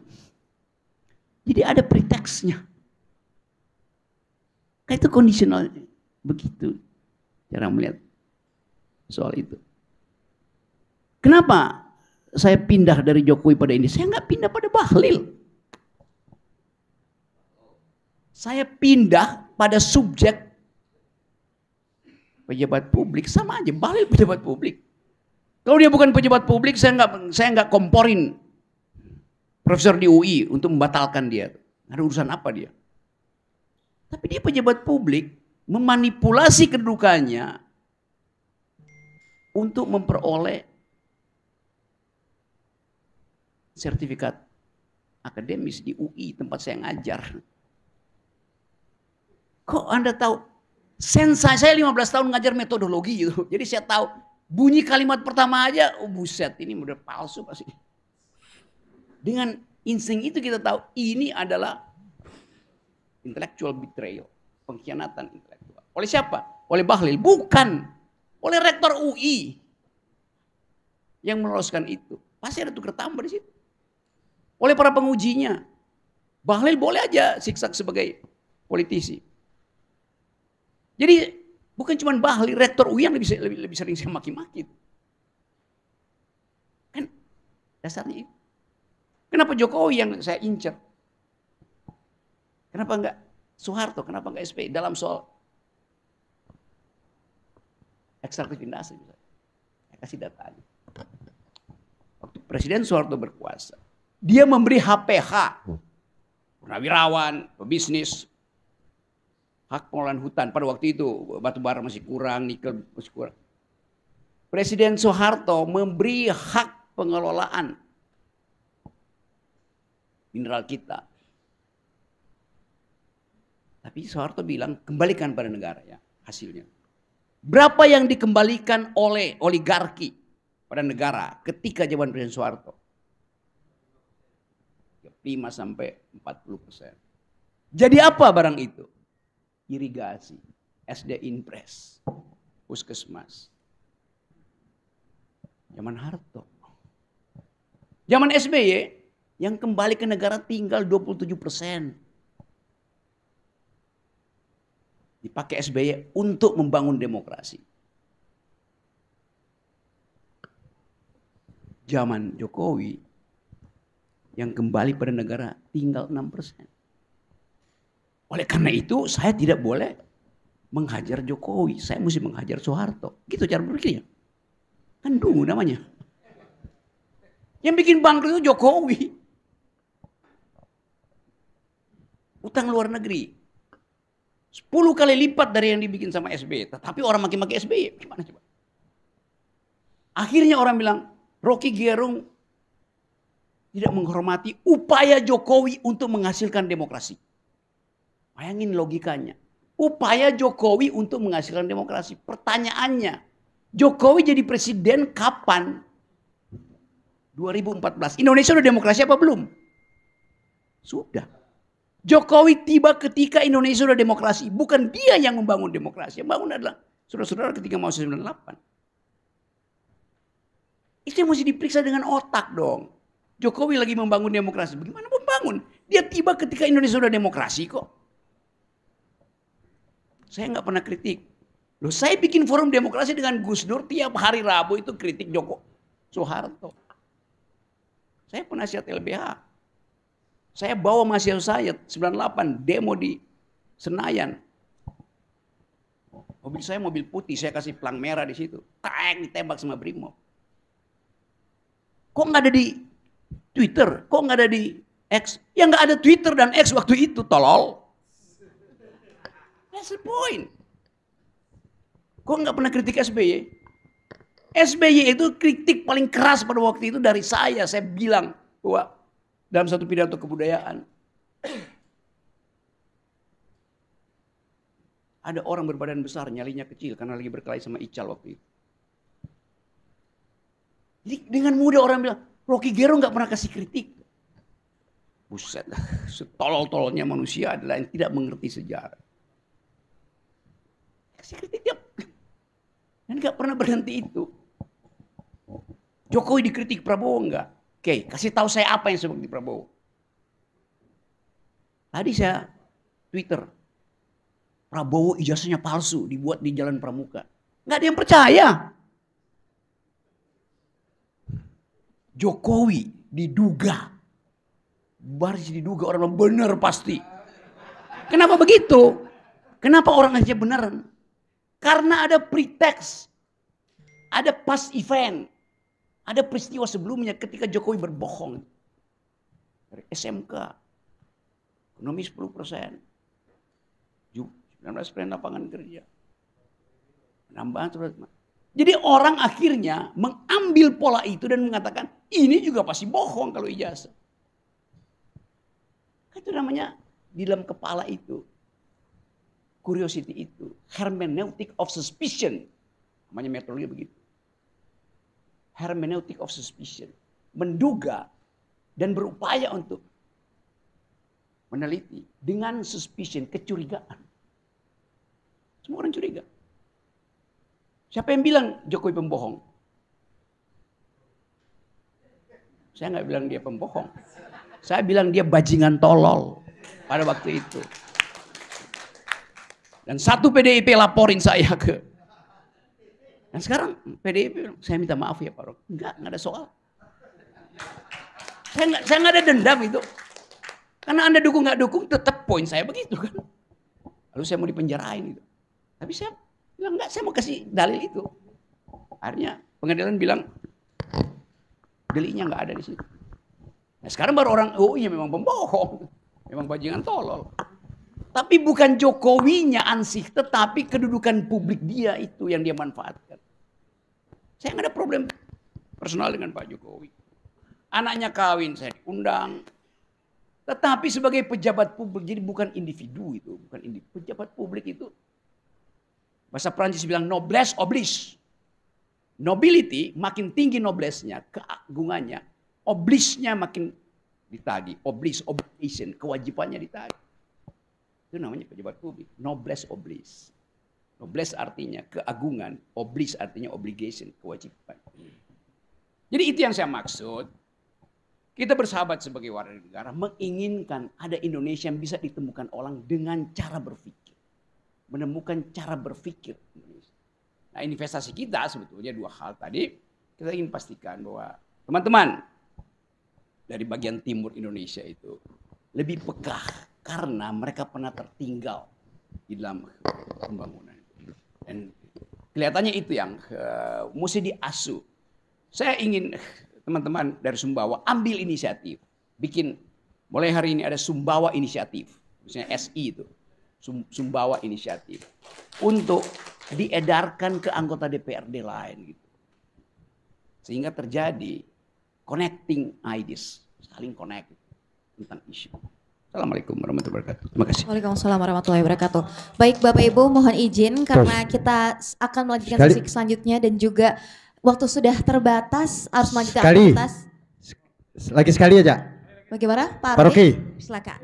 Jadi ada preteksnya. Kayak itu kondisional. Begitu cara melihat soal itu. Kenapa saya pindah dari Jokowi pada ini? Saya nggak pindah pada Bahlil. Saya pindah pada subjek pejabat publik. Sama aja, Bahlil pejabat publik. Kalau dia bukan pejabat publik, saya nggak komporin profesor di UI untuk membatalkan dia. Ada urusan apa dia? Tapi dia pejabat publik, memanipulasi kedudukannya untuk memperoleh sertifikat akademis di UI tempat saya ngajar. Kok Anda tahu? Saya 15 tahun ngajar metodologi gitu. Jadi saya tahu bunyi kalimat pertama aja, oh buset ini udah palsu pasti. Dengan insting itu kita tahu ini adalah intellectual betrayal, pengkhianatan intelektual. Oleh siapa? Oleh Bahlil? Bukan. Oleh rektor UI yang meloloskan itu. Pasti ada tukar tambah di situ. Oleh para pengujinya. Bahlil boleh aja siksa sebagai politisi. Jadi bukan cuma Bahlil, rektor UI yang lebih sering saya maki-maki. Kan dasarnya itu. Kenapa Jokowi yang saya incer? Kenapa enggak Soeharto? Kenapa enggak SBY? Dalam soal ekstraktif industri misalnya. Saya kasih datanya. Waktu Presiden Soeharto berkuasa, dia memberi HPH, purnawirawan, pebisnis, hak pengelolaan hutan. Pada waktu itu batu bara masih kurang, nikel masih kurang. Presiden Soeharto memberi hak pengelolaan mineral kita. Tapi Soeharto bilang kembalikan pada negara ya hasilnya. Berapa yang dikembalikan oleh oligarki pada negara ketika zaman Presiden Soeharto? 5-40%. Jadi apa barang itu? Irigasi, SD Inpres, Puskesmas. Zaman Harto. Zaman SBY yang kembali ke negara tinggal 27%. Dipakai SBY untuk membangun demokrasi. Zaman Jokowi yang kembali pada negara tinggal 6%. Oleh karena itu saya tidak boleh menghajar Jokowi. Saya mesti menghajar Soeharto. Gitu cara berpikirnya. Kan dungu namanya. Yang bikin bangkrut itu Jokowi. Utang luar negeri 10 kali lipat dari yang dibikin sama SBY. Tetapi orang maki-maki SBY. Gimana coba? Akhirnya orang bilang, Rocky Gerung tidak menghormati upaya Jokowi untuk menghasilkan demokrasi. Bayangin logikanya. Upaya Jokowi untuk menghasilkan demokrasi. Pertanyaannya, Jokowi jadi presiden kapan? 2014. Indonesia udah demokrasi apa belum? Sudah. Jokowi tiba ketika Indonesia sudah demokrasi. Bukan dia yang membangun demokrasi. Yang membangun adalah saudara-saudara ketika mau 98. Itu yang mesti diperiksa dengan otak dong. Jokowi lagi membangun demokrasi. Bagaimana membangun? Dia tiba ketika Indonesia sudah demokrasi kok. Saya nggak pernah kritik. Loh, saya bikin forum demokrasi dengan Gus Dur tiap hari Rabu itu kritik Joko Soeharto. Saya penasihat LBH. Saya bawa mahasiswa saya 98 demo di Senayan. Mobil saya mobil putih, saya kasih pelang merah di situ. Tak ditembak sama Brimob. Kok nggak ada di Twitter? Kok nggak ada di X? Ya nggak ada Twitter dan X waktu itu, tolol. That's the point. Kok nggak pernah kritik SBY? SBY itu kritik paling keras pada waktu itu dari saya. Saya bilang bahwa dalam satu pidato kebudayaan. Ada orang berbadan besar, nyalinya kecil karena lagi berkelahi sama Ical waktu itu. Jadi dengan mudah orang bilang, Rocky Gerung nggak pernah kasih kritik. Buset, setolol-tololnya manusia adalah yang tidak mengerti sejarah. Kasih kritik dia. Dan nggak pernah berhenti itu. Jokowi dikritik, Prabowo enggak. Oke, kasih tahu saya apa yang seperti Prabowo. Tadi saya Twitter, Prabowo ijazahnya palsu, dibuat di Jalan Pramuka. Nggak ada yang percaya. Jokowi diduga. Baris diduga orang benar pasti. Kenapa begitu? Kenapa orang aja beneran? Karena ada pretext. Ada past event. Ada peristiwa sebelumnya ketika Jokowi berbohong. Dari SMK. Ekonomi 10%. 19% lapangan kerja. Penambahan Jadi orang akhirnya mengambil pola itu dan mengatakan ini juga pasti bohong kalau ijazah. Itu namanya di dalam kepala itu, curiosity itu, hermeneutic of suspicion. Namanya metodologi begitu. Hermeneutic of suspicion. Menduga dan berupaya untuk meneliti dengan suspicion, kecurigaan. Semua orang curiga. Siapa yang bilang Jokowi pembohong? Saya nggak bilang dia pembohong. Saya bilang dia bajingan tolol pada waktu itu. Dan satu PDIP laporin saya ke. Dan sekarang PDIP bilang, saya minta maaf ya Pak Rocky. Enggak ada soal. Saya nggak ada dendam itu. Karena Anda dukung nggak dukung, tetap poin saya begitu kan. Lalu saya mau dipenjarain itu. Tapi saya bilang enggak, saya mau kasih dalil itu. Akhirnya pengadilan bilang deliknya nggak ada di situ. Nah sekarang baru orang, oh iya memang pembohong, memang bajingan tolol. Tapi bukan Jokowinya ansih, tetapi kedudukan publik dia itu yang dia manfaatkan. Saya nggak ada problem personal dengan Pak Jokowi. Anaknya kawin, saya diundang. Tetapi sebagai pejabat publik, jadi bukan individu itu, bukan individu. Pejabat publik itu, bahasa Prancis bilang noblesse oblige. Nobility makin tinggi noblesse-nya, keagungannya, oblige-nya makin ditagih. Oblige, obligation, kewajibannya ditagih. Itu namanya pejabat publik, noblesse oblige. Noblesse artinya keagungan, oblige artinya obligation, kewajiban. Jadi itu yang saya maksud. Kita bersahabat sebagai warga negara menginginkan ada Indonesia yang bisa ditemukan orang dengan cara berpikir. Menemukan cara berpikir Indonesia. Nah investasi kita sebetulnya dua hal tadi. Kita ingin pastikan bahwa teman-teman dari bagian timur Indonesia itu lebih peka karena mereka pernah tertinggal di dalam pembangunan. Dan kelihatannya itu yang mesti diasuh. Saya ingin teman-teman dari Sumbawa ambil inisiatif. Bikin, mulai hari ini ada Sumbawa Inisiatif. Misalnya SI itu. Sumbawa Inisiatif. Untuk diedarkan ke anggota DPRD lain. Gitu. Sehingga terjadi connecting ideas. Saling connect tentang isu. Assalamualaikum warahmatullahi wabarakatuh. Terima kasih. Waalaikumsalam warahmatullahi wabarakatuh. Baik Bapak Ibu mohon izin karena kita akan melanjutkan sesi selanjutnya dan juga waktu sudah terbatas harus melanjutkan aktivitas. Lagi sekali aja. Bagaimana Pak Rocky?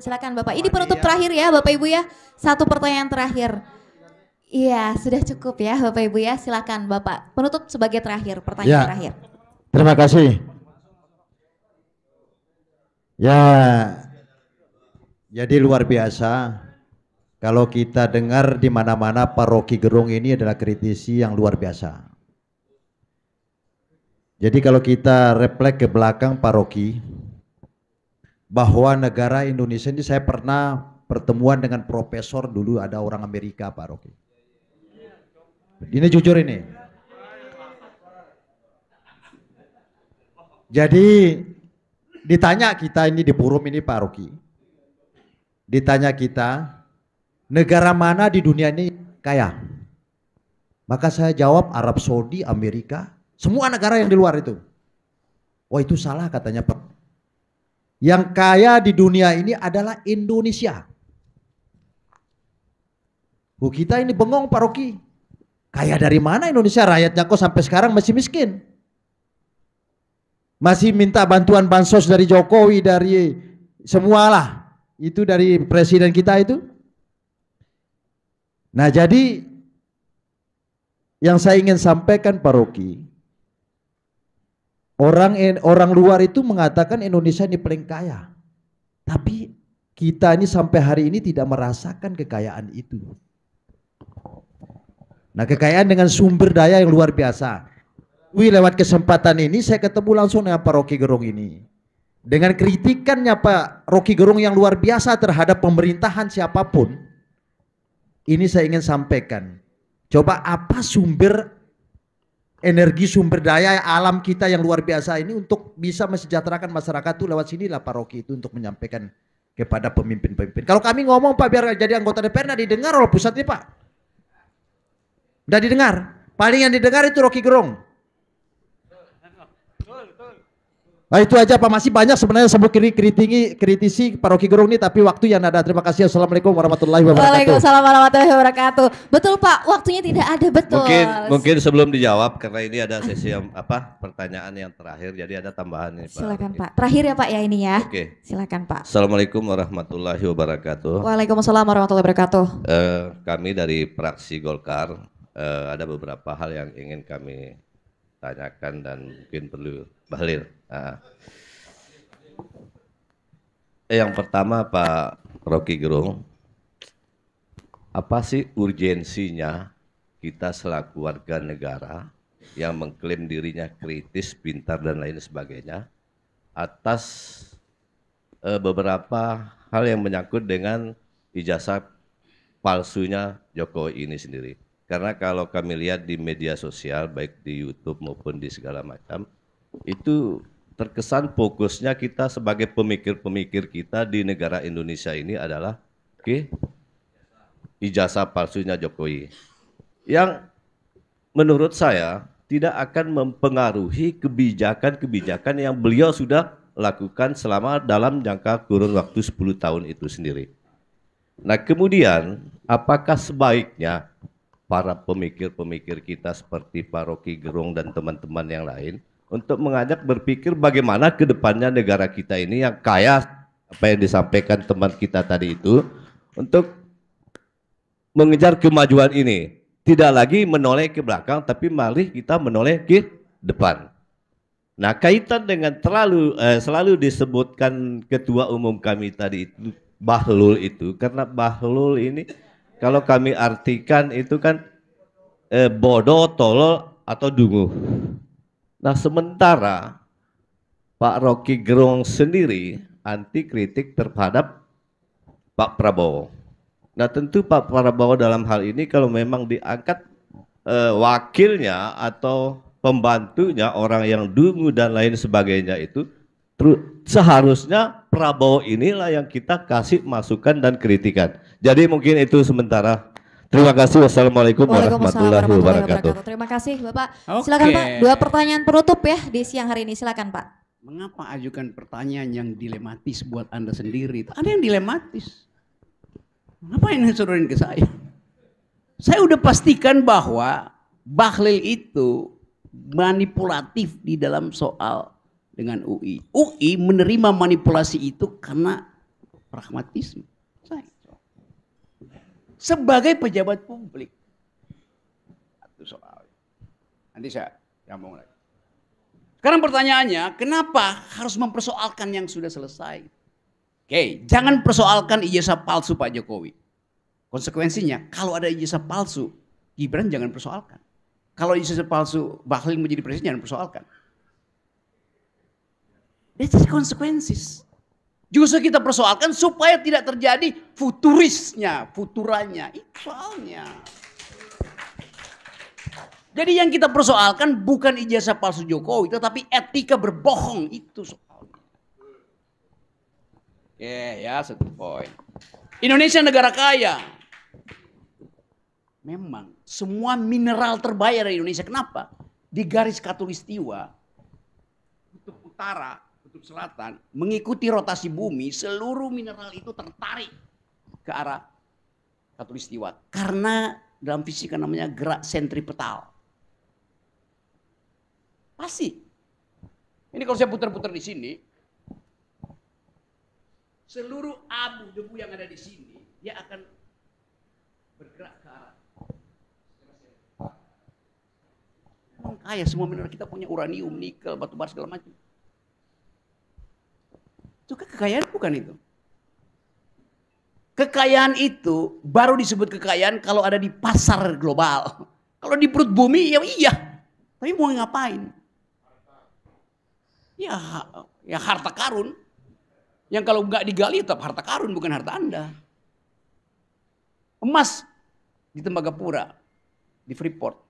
Silakan Bapak. Ini penutup terakhir ya Bapak Ibu ya. Satu pertanyaan terakhir. Iya sudah cukup ya Bapak Ibu ya. Silakan Bapak. Penutup sebagai terakhir, pertanyaan terakhir. Terima kasih. Ya, jadi luar biasa kalau kita dengar di mana-mana Pak Rocky Gerung ini adalah kritisi yang luar biasa. Jadi kalau kita reflek ke belakang Pak Rocky, bahwa negara Indonesia ini saya pernah pertemuan dengan profesor dulu ada orang Amerika Pak Rocky. Ini jujur ini. Jadi ditanya kita ini di forum ini Pak Rocky. Ditanya kita, negara mana di dunia ini kaya? Maka saya jawab Arab Saudi, Amerika, semua negara yang di luar itu. Wah itu salah katanya Pak. Yang kaya di dunia ini adalah Indonesia. Kita ini bengong Pak Rocky. Kaya dari mana Indonesia? Rakyatnya kok sampai sekarang masih miskin. Masih minta bantuan bansos dari Jokowi, dari semualah. Itu dari presiden kita itu. Nah jadi yang saya ingin sampaikan Pak Rocky, orang luar itu mengatakan Indonesia ini paling kaya. Tapi kita ini sampai hari ini tidak merasakan kekayaan itu. Nah kekayaan dengan sumber daya yang luar biasa. Lewat kesempatan ini saya ketemu langsung dengan Pak Rocky Gerung ini. Dengan kritikannya Pak Rocky Gerung yang luar biasa terhadap pemerintahan siapapun. Ini saya ingin sampaikan. Coba apa sumber energi, sumber daya alam kita yang luar biasa ini untuk bisa mesejahterakan masyarakat itu lewat sinilah Pak Rocky itu untuk menyampaikan kepada pemimpin-pemimpin. Kalau kami ngomong Pak biar jadi anggota DPR nggak didengar oleh pusat ini Pak. Nggak didengar. Paling yang didengar itu Rocky Gerung. Nah, itu aja Pak, masih banyak sebenarnya sebut kritisi Pak Rocky Gerung ini, tapi waktu yang ada. Terima kasih. Assalamualaikum warahmatullahi wabarakatuh. Waalaikumsalam warahmatullahi wabarakatuh. Betul Pak, waktunya tidak ada, betul. Mungkin sebelum dijawab, karena ini ada sesi yang pertanyaan yang terakhir, jadi ada tambahan nih Pak. Silakan Pak. Terakhir ya Pak ya ini ya. Oke. Silakan Pak. Assalamualaikum warahmatullahi wabarakatuh. Waalaikumsalam warahmatullahi wabarakatuh. Kami dari fraksi Golkar ada beberapa hal yang ingin kami tanyakan dan mungkin perlu Bahlil. Yang pertama Pak Rocky Gerung, apa sih urgensinya kita selaku warga negara yang mengklaim dirinya kritis, pintar dan lain sebagainya atas beberapa hal yang menyangkut dengan ijazah palsunya Jokowi ini sendiri? Karena kalau kami lihat di media sosial, baik di YouTube maupun di segala macam, itu terkesan fokusnya kita sebagai pemikir-pemikir kita di negara Indonesia ini adalah ijazah palsunya Jokowi. Yang menurut saya tidak akan mempengaruhi kebijakan-kebijakan yang beliau sudah lakukan selama dalam jangka kurun waktu 10 tahun itu sendiri. Nah kemudian apakah sebaiknya para pemikir-pemikir kita seperti Pak Rocky Gerung dan teman-teman yang lain untuk mengajak berpikir bagaimana ke depannya negara kita ini yang kaya, apa yang disampaikan teman kita tadi itu, untuk mengejar kemajuan ini. Tidak lagi menoleh ke belakang, tapi mari kita menoleh ke depan. Nah kaitan dengan selalu disebutkan ketua umum kami tadi itu, Bahlul itu, karena Bahlul ini kalau kami artikan itu kan bodoh, tolol, atau dungu. Nah sementara Pak Rocky Gerung sendiri anti kritik terhadap Pak Prabowo. Nah tentu Pak Prabowo dalam hal ini kalau memang diangkat wakilnya atau pembantunya orang yang dungu dan lain sebagainya itu, seharusnya Prabowo inilah yang kita kasih masukan dan kritikan. Jadi mungkin itu sementara. Terima kasih. Wassalamualaikum warahmatullahi wabarakatuh. Terima kasih Bapak. Oke. Silakan Pak, 2 pertanyaan penutup ya di siang hari ini. Silakan Pak. Mengapa ajukan pertanyaan yang dilematis buat Anda sendiri? Ada yang dilematis. Ngapain sodorin ke saya? Saya udah pastikan bahwa Bahlil itu manipulatif di dalam soal dengan UI. UI menerima manipulasi itu karena pragmatisme. Sebagai pejabat publik. Itu soal. Nanti saya sambung lagi. Sekarang pertanyaannya, kenapa harus mempersoalkan yang sudah selesai? Oke, jangan persoalkan ijazah palsu Pak Jokowi. Konsekuensinya, kalau ada ijazah palsu, Gibran jangan persoalkan. Kalau ijazah palsu Bahlil menjadi presiden, jangan persoalkan. That's the consequences. Justru kita persoalkan supaya tidak terjadi futuranya, itu soalnya. Jadi yang kita persoalkan bukan ijazah palsu Jokowi, tetapi etika berbohong, itu soalnya. Ya, satu poin. Indonesia negara kaya. Memang semua mineral terbayar di Indonesia. Kenapa? Di garis khatulistiwa, kutub utara, kutub selatan, mengikuti rotasi bumi, seluruh mineral itu tertarik ke arah khatulistiwa. Karena dalam fisika namanya gerak sentripetal. Pasti. Ini kalau saya putar-putar di sini, seluruh abu debu yang ada di sini, dia akan bergerak ke arah. Memang kaya semua mineral kita punya uranium, nikel, batu bara segala macam. Itu kekayaan bukan itu? Kekayaan itu baru disebut kekayaan kalau ada di pasar global. Kalau di perut bumi ya iya. Tapi mau ngapain? Ya harta karun. Yang kalau nggak digali tetap harta karun, bukan harta Anda. Emas di Tembagapura, di Freeport.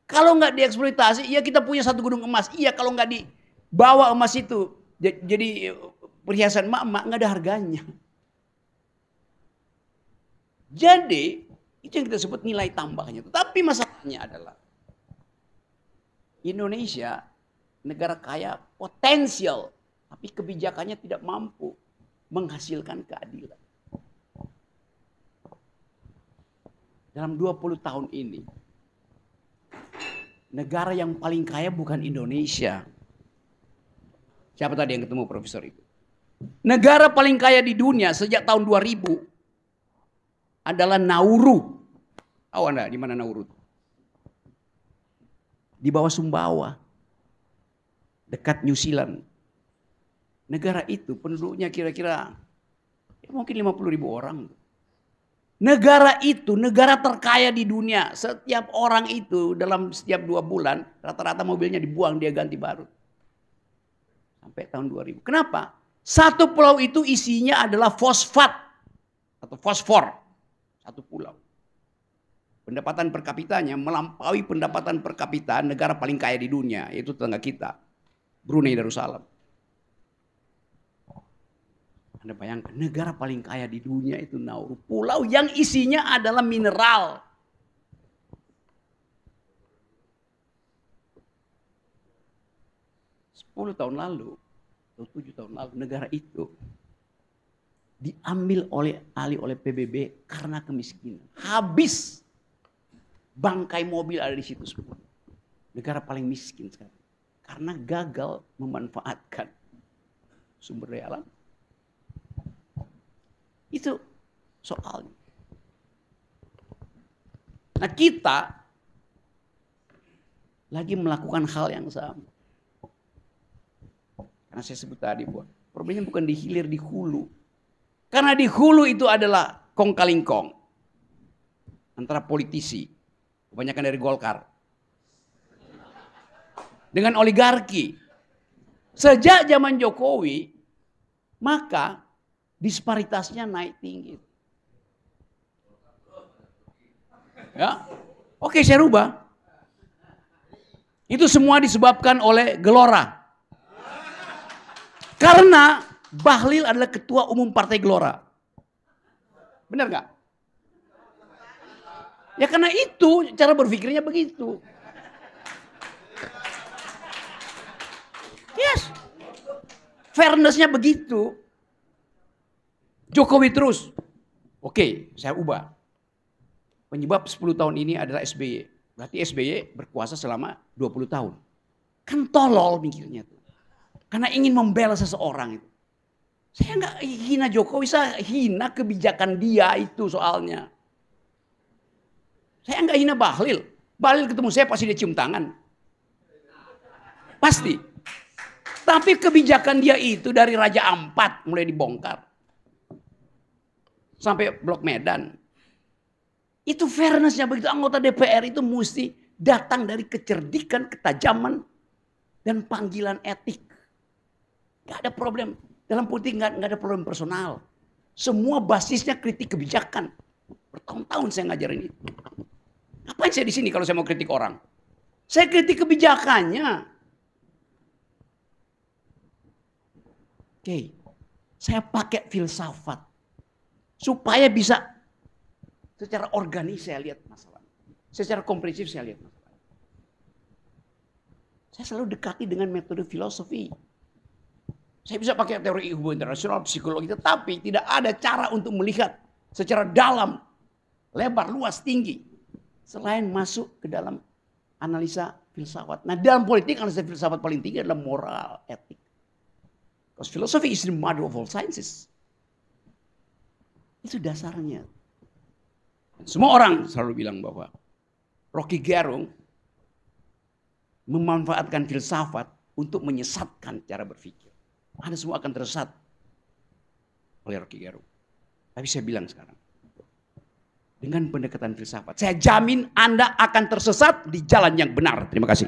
Kalau nggak dieksploitasi, ya kita punya satu gunung emas. Iya, kalau nggak dibawa emas itu jadi perhiasan emak-emak, nggak ada harganya. Jadi itu yang kita sebut nilai tambahnya. Tapi masalahnya adalah Indonesia negara kaya potensial, tapi kebijakannya tidak mampu menghasilkan keadilan. Dalam 20 tahun ini, negara yang paling kaya bukan Indonesia. Siapa tadi yang ketemu profesor itu? Negara paling kaya di dunia sejak tahun 2000 adalah Nauru. Tahu Anda di mana Nauru? Di bawah Sumbawa, dekat New Zealand. Negara itu penduduknya kira-kira mungkin 50.000 orang. Negara itu negara terkaya di dunia. Setiap orang itu dalam setiap 2 bulan rata-rata mobilnya dibuang, dia ganti baru. Sampai tahun 2000. Kenapa? Satu pulau itu isinya adalah fosfat atau fosfor. Satu pulau. Pendapatan per kapitanya melampaui pendapatan per kapita negara paling kaya di dunia, yaitu tetangga kita, Brunei Darussalam. Anda bayangkan, negara paling kaya di dunia itu Nauru. Pulau yang isinya adalah mineral. Sepuluh tahun lalu, atau 7 tahun lalu, negara itu diambil alih oleh PBB karena kemiskinan. Habis. Bangkai mobil ada di situ semua. Negara paling miskin sekarang. Karena gagal memanfaatkan sumber daya alam. Itu soalnya. Nah kita lagi melakukan hal yang sama. Karena saya sebut tadi, problemnya bukan di hilir, di hulu. Karena di hulu itu adalah kong kaling kong. Antara politisi. Kebanyakan dari Golkar. Dengan oligarki. Sejak zaman Jokowi, maka disparitasnya naik tinggi. Ya, oke saya rubah. Itu semua disebabkan oleh Gelora. Karena Bahlil adalah ketua umum Partai Gelora. Benar nggak? Ya karena itu cara berpikirnya begitu. Yes. Fairness-nya begitu. Jokowi terus. Oke, saya ubah. Penyebab 10 tahun ini adalah SBY. Berarti SBY berkuasa selama 20 tahun. Kan tolol mikirnya tuh. Karena ingin membela seseorang itu. Saya nggak hina Jokowi, saya hina kebijakan dia itu soalnya. Saya nggak hina Bahlil. Bahlil ketemu saya pasti dia cium tangan. Pasti. Tapi kebijakan dia itu dari Raja Ampat mulai dibongkar. Sampai Blok Medan. Itu fairness-nya begitu. Anggota DPR itu mesti datang dari kecerdikan, ketajaman, dan panggilan etik. Gak ada problem. Dalam politik gak ada problem personal. Semua basisnya kritik kebijakan. Bertahun-tahun saya ngajarin itu. Ngapain saya di sini kalau saya mau kritik orang? Saya kritik kebijakannya. Oke, saya pakai filsafat supaya bisa secara organis saya lihat masalah. Secara komprehensif saya lihat masalah. Saya selalu dekati dengan metode filosofi. Saya bisa pakai teori hubungan internasional, psikologi, tetapi tidak ada cara untuk melihat secara dalam, lebar, luas, tinggi. Selain masuk ke dalam analisa filsafat. Nah dalam politik analisa filsafat paling tinggi adalah moral, etik. Because philosophy is the mother of all sciences. Itu dasarnya. Dan semua orang selalu bilang bahwa Rocky Gerung memanfaatkan filsafat untuk menyesatkan cara berpikir. Anda semua akan tersesat oleh Rocky Gerung. Tapi saya bilang sekarang, dengan pendekatan filsafat, saya jamin Anda akan tersesat di jalan yang benar. Terima kasih.